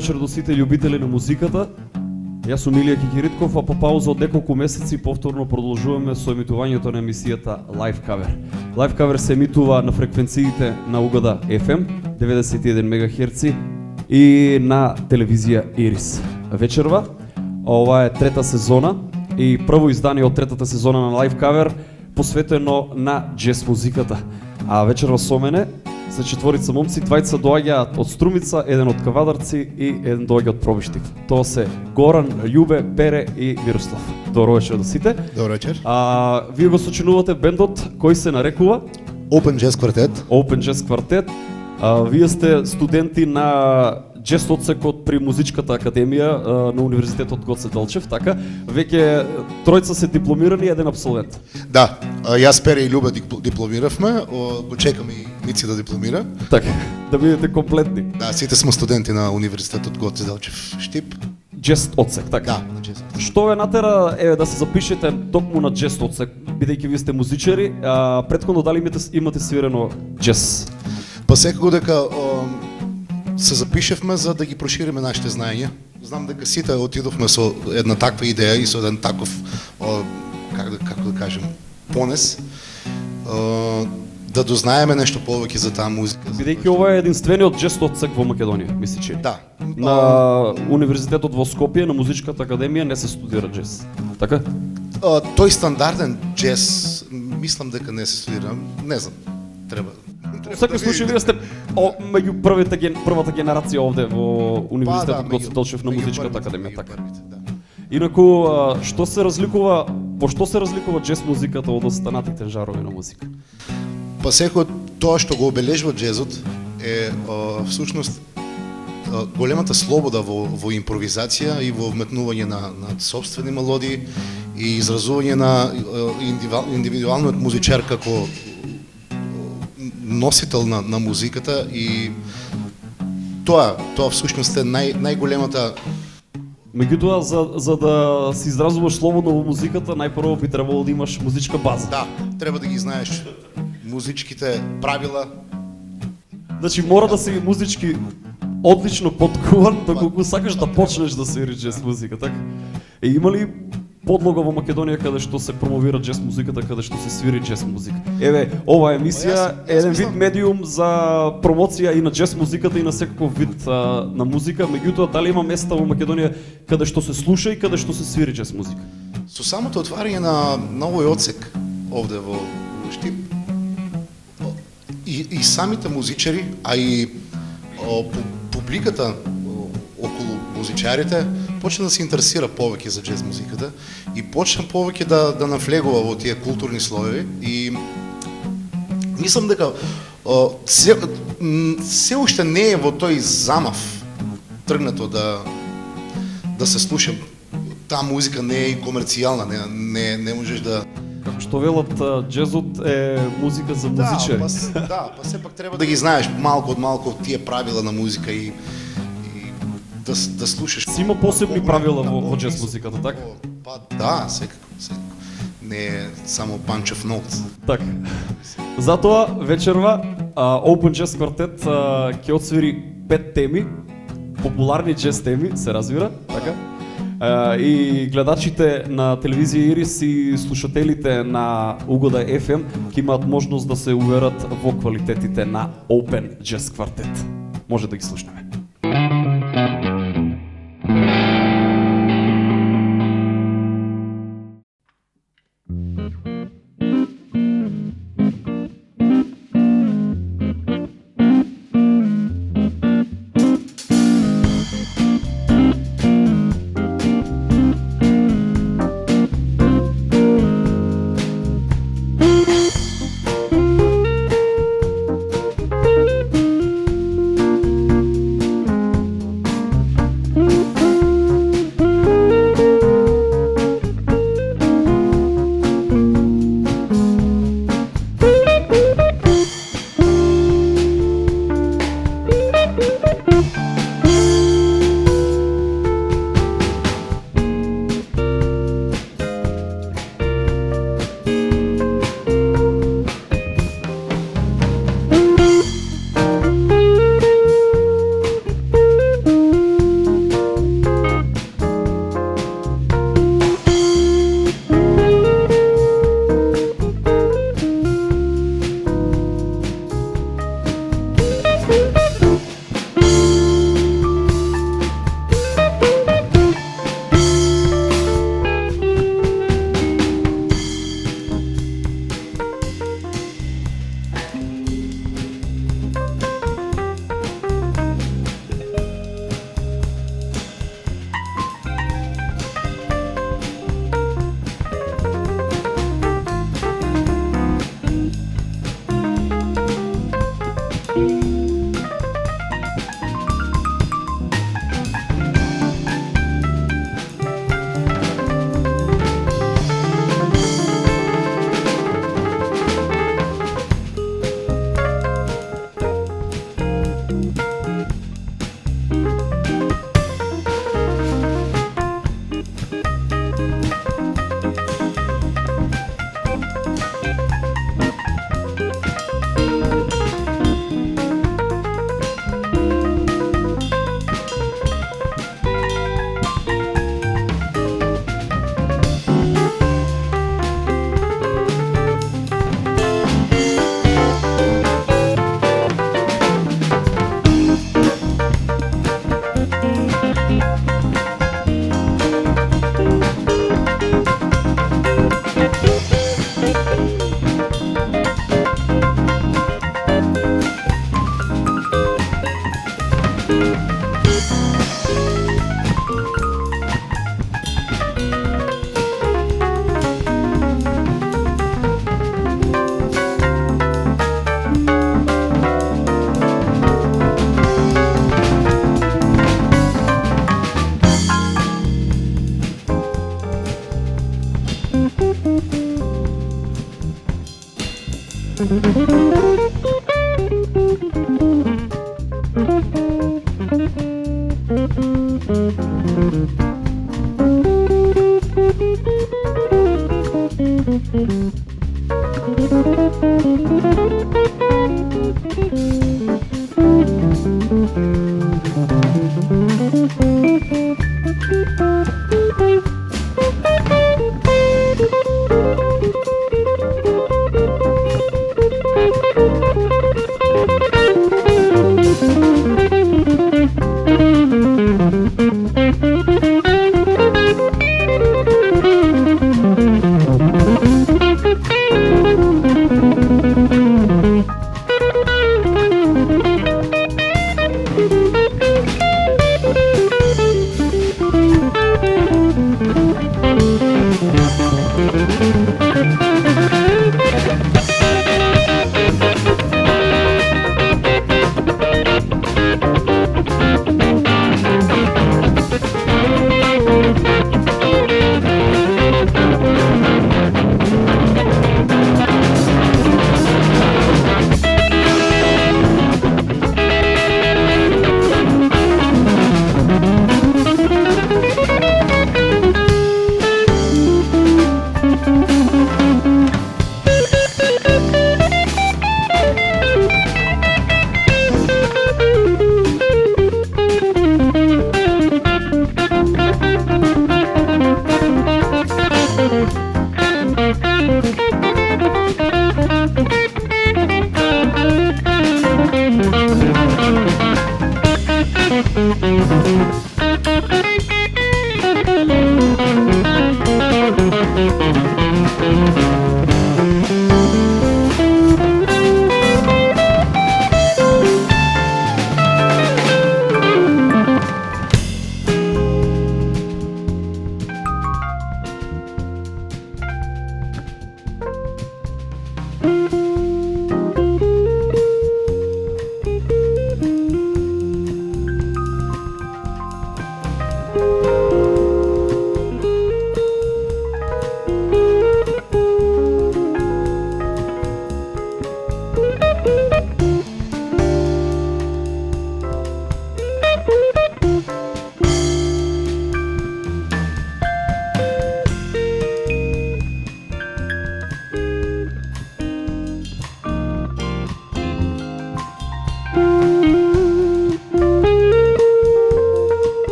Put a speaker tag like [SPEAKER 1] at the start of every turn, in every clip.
[SPEAKER 1] вечер до сите љубители на музиката. Јас сум Илија Кикиритков, а по пауза од неколку месеци повторно продолжуваме со емитувањето на емисијата Live Cover. Live Cover се емитува на фреквенциите на Угода FM 91 МГц и на телевизија Ирис. Вечерва, ова е трета сезона и прво издание од третата сезона на Live Cover посветено на джез музиката. А вечерва со мене се четворица момци, двајца доаѓаат од Струмица, еден од Кавадарци и еден доаѓа од Пробиштик. Тоа се Горан, Љубе, Пере и Мирослав. Добро вечер до сите.
[SPEAKER 2] Добро вечер.
[SPEAKER 1] Вие го сочинувате бендот кој се нарекува
[SPEAKER 2] Open Jazz Quartet.
[SPEAKER 1] Open Jazz Quartet. Вие сте студенти на джез одсекот при Музичката академија на Универзитетот Гоце Делчев, така? Веќе тројца се дипломирани, еден абсолвент.
[SPEAKER 2] Да, јас, Пере и Љубе дипломиравме, го чекаме и Мици да дипломира.
[SPEAKER 1] Така, да бидете комплетни.
[SPEAKER 2] Да, сите сме студенти на Универзитетот Гоце Делчев Штип.
[SPEAKER 1] Джез одсек, така?
[SPEAKER 2] Да, на джез.
[SPEAKER 1] Што ве натера да се запишете токму на джез одсек, бидејќи вие сте музичари, претходно дали имате свирено джез?
[SPEAKER 2] Па секако дека се запишевме за да ги прошириме нашите знаења. Знам дека сите отидовме со една таква идеја и со еден таков, како да кажем, понес, да дознаеме нешто повеќе за таа музика.
[SPEAKER 1] Бидејќи ова е единствениот джез одсек во Македонија, мисличи.
[SPEAKER 2] Да.
[SPEAKER 1] На Универзитетот во Скопје, на Музичката академија не се студира джез. Така?
[SPEAKER 2] Тој стандарден джез, мислам дека не се студира, не знам, треба.
[SPEAKER 1] Секој случај вие сте меѓу првата генерација овде во Универзитетот Гоце Делчев на Музичката академија, така. Инаку, што се разликува, по што се разликува джез музиката од останатите жарови на музика?
[SPEAKER 2] Па секој тоа што го обележува джезот е всушност големата слобода во импровизација и во вметнување на сопствени мелодии и изразување на индивидуалниот музичар како носител на музиката и тоа всушност е најголемата.
[SPEAKER 1] Меѓутоа, за да се изразуваш слободно во музиката, најпрво би требало да имаш музичка база.
[SPEAKER 2] Да, треба да ги знаеш музичките правила.
[SPEAKER 1] Значи мора да си музички одлично подкуван, доколку сакаш да почнеш да свириш джез музика, така? Има ли подлога во Македонија каде што се промовира джез музиката, каде што се свири джез музика? Еве, ова емисија е еден вид медиум за промоција и на джез музиката и на секаков вид на музика, меѓутоа дали има места во Македонија каде што се слуша и каде што се свири джез музика?
[SPEAKER 2] Со самото отварање на овој одсек овде во Штип и самите музичари, а и публиката околу музичарите почна да се интересира повеќе за джез музиката и почна повеќе да навлегува во тие културни слоеви и мислам дека се уште не е во тој замав тргнато да се слуша. Таа музика не е комерцијална, не можеш да...
[SPEAKER 1] Како што велат, джезот е музика за музичари.
[SPEAKER 2] Да, па сепак треба да ги знаеш малку од малку тие правила на музика и да слушаш.
[SPEAKER 1] Си има посебни правила во джез музиката, така?
[SPEAKER 2] Па да, секако. Не е само bunch of notes.
[SPEAKER 1] Така. Затоа вечерва Open Jazz Quartet ќе отсвири 5 теми, популарни джез теми, се разбира, така? И гледачите на телевизија Ирис и слушателите на Угода FM ќе имаат можност да се уверат во квалитетите на Open Jazz Quartet. Може да ги слушнеме.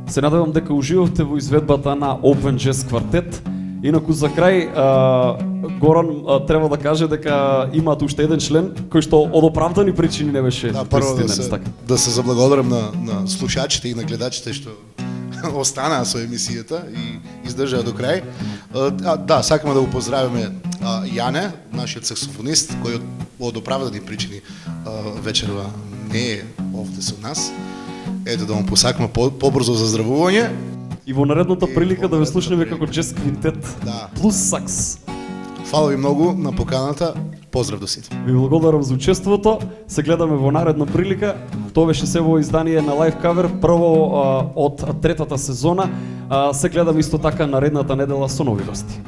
[SPEAKER 1] Се надевам дека уживавте во изведбата на Open Jazz Quartet. Инаку за крај, Горан треба да каже дека имаат уште еден член кој што од оправдани причини не беше присутен.
[SPEAKER 2] Да се заблагодарам на слушачите и на гледачите што останаа со емисијата и издржаа до крај. Да, сакаме да го поздравиме Јане, нашиот саксофонист, кој од оправдани причини вечерва не е овде со нас. Ето да му посакаме побрзо заздравување.
[SPEAKER 1] И во наредната прилика да ве слушнеме како джез квинтет плюс сакс.
[SPEAKER 2] Фала ви многу на поканата. Поздрав до сите.
[SPEAKER 1] Ви благодарам за учеството. Се гледаме во наредна прилика. Тоа беше се во издание на Live Cover, прво од третата сезона. Се гледаме исто така наредната недела со нови гости.